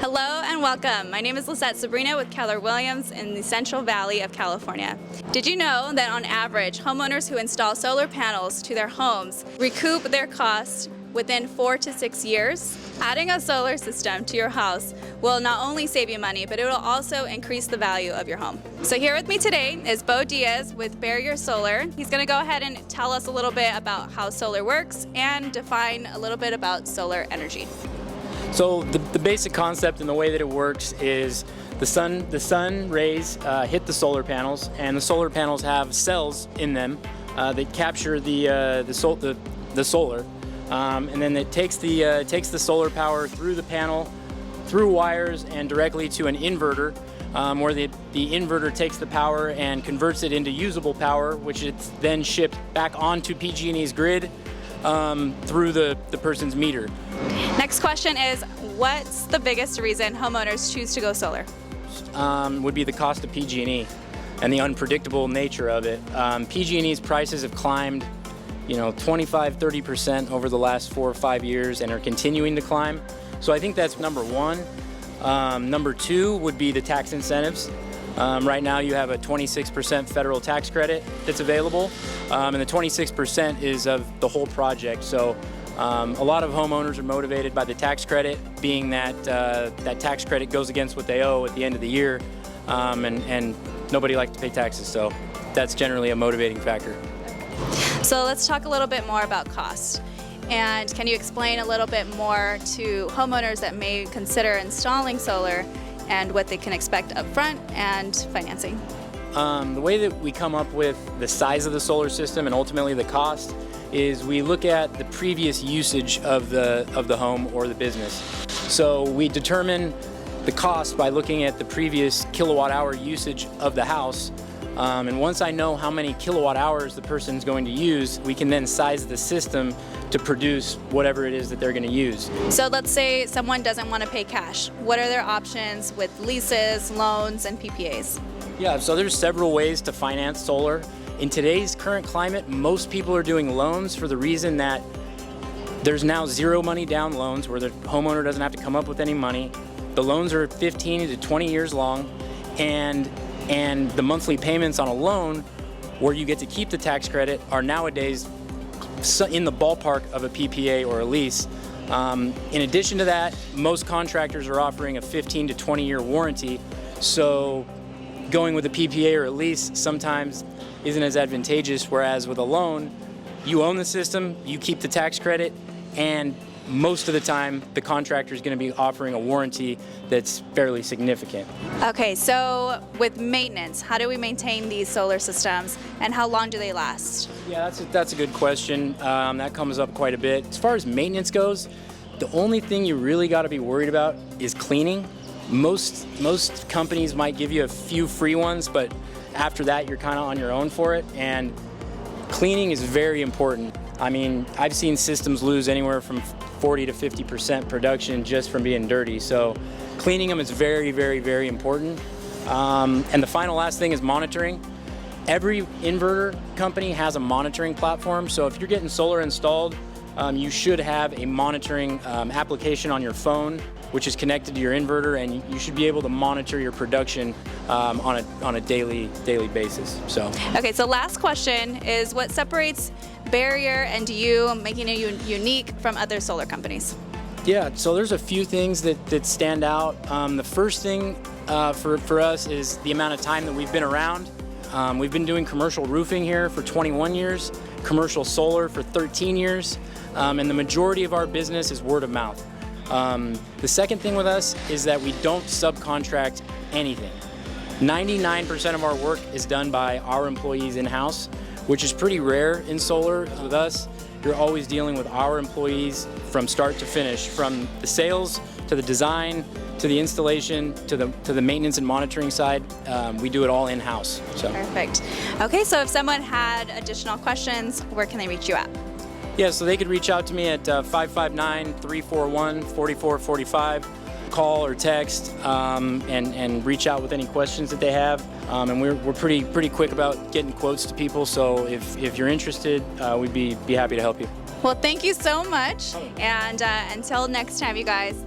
Hello and welcome. My name is Lisette Sabrina with Keller Williams in the Central Valley of California. Did you know that on average, homeowners who install solar panels to their homes recoup their cost within 4 to 6 years? Adding a solar system to your house will not only save you money, but it will also increase the value of your home. So here with me today is Beau Diaz with Barrier Solar. He's going to go ahead and tell us a little bit about how solar works and define a little bit about solar energy. So the basic concept and the way that it works is the sun rays hit the solar panels, and the solar panels have cells in them that capture the solar, and then it takes the solar power through the panel, through wires, and directly to an inverter, where the inverter takes the power and converts it into usable power, which it's then shipped back onto PG&E's grid through the person's meter. Next question is, what's the biggest reason homeowners choose to go solar? Would be the cost of PG&E and the unpredictable nature of it. PG&E's prices have climbed, 25–30% over the last 4 or 5 years and are continuing to climb. So I think that's number one. Number two would be the tax incentives. Right now you have a 26% federal tax credit that's available, and the 26% is of the whole project. So a lot of homeowners are motivated by the tax credit, being that that tax credit goes against what they owe at the end of the year, and nobody likes to pay taxes, so that's generally a motivating factor. So let's talk a little bit more about cost. And can you explain a little bit more to homeowners that may consider installing solar and what they can expect upfront and financing? The way that we come up with the size of the solar system and ultimately the cost is we look at the previous usage of the home or the business. So we determine the cost by looking at the previous kilowatt hour usage of the house. And once I know how many kilowatt hours the person's going to use, we can then size the system to produce whatever it is that they're going to use. So let's say someone doesn't want to pay cash. What are their options with leases, loans, and PPAs? Yeah, so there's several ways to finance solar. In today's current climate, most people are doing loans for the reason that there's now zero money down loans where the homeowner doesn't have to come up with any money. The loans are 15 to 20 years long, and the monthly payments on a loan where you get to keep the tax credit are nowadays in the ballpark of a PPA or a lease. In addition to that, most contractors are offering a 15 to 20 year warranty, so going with a PPA or a lease sometimes isn't as advantageous, whereas with a loan, you own the system, you keep the tax credit, and most of the time the contractor is going to be offering a warranty that's fairly significant. Okay, so with maintenance, how do we maintain these solar systems and how long do they last? Yeah, that's a good question. That comes up quite a bit. As far as maintenance goes, the only thing you really got to be worried about is cleaning. Most companies might give you a few free ones, but after that you're kind of on your own for it, and cleaning is very important. I mean, I've seen systems lose anywhere from 40 to 50% production just from being dirty, so cleaning them is very, very, very important. And the last thing is monitoring. Every inverter company has a monitoring platform, so if you're getting solar installed, you should have a monitoring application on your phone which is connected to your inverter, and you should be able to monitor your production on a daily basis. So. Okay, so last question is, what separates Barrier and you, making it unique from other solar companies? Yeah, so there's a few things that stand out. The first thing for us is the amount of time that we've been around. We've been doing commercial roofing here for 21 years, commercial solar for 13 years, and the majority of our business is word of mouth. The second thing with us is that we don't subcontract anything. 99% of our work is done by our employees in-house, which is pretty rare in solar. With us, you're always dealing with our employees from start to finish, from the sales to the design to the installation to the maintenance and monitoring side. We do it all in-house. So. Perfect. Okay, so if someone had additional questions, where can they reach you at? Yeah, so they could reach out to me at 559-341-4445. Call or text and reach out with any questions that they have. And we're pretty quick about getting quotes to people. So if you're interested, we'd be happy to help you. Well, thank you so much. And until next time, you guys.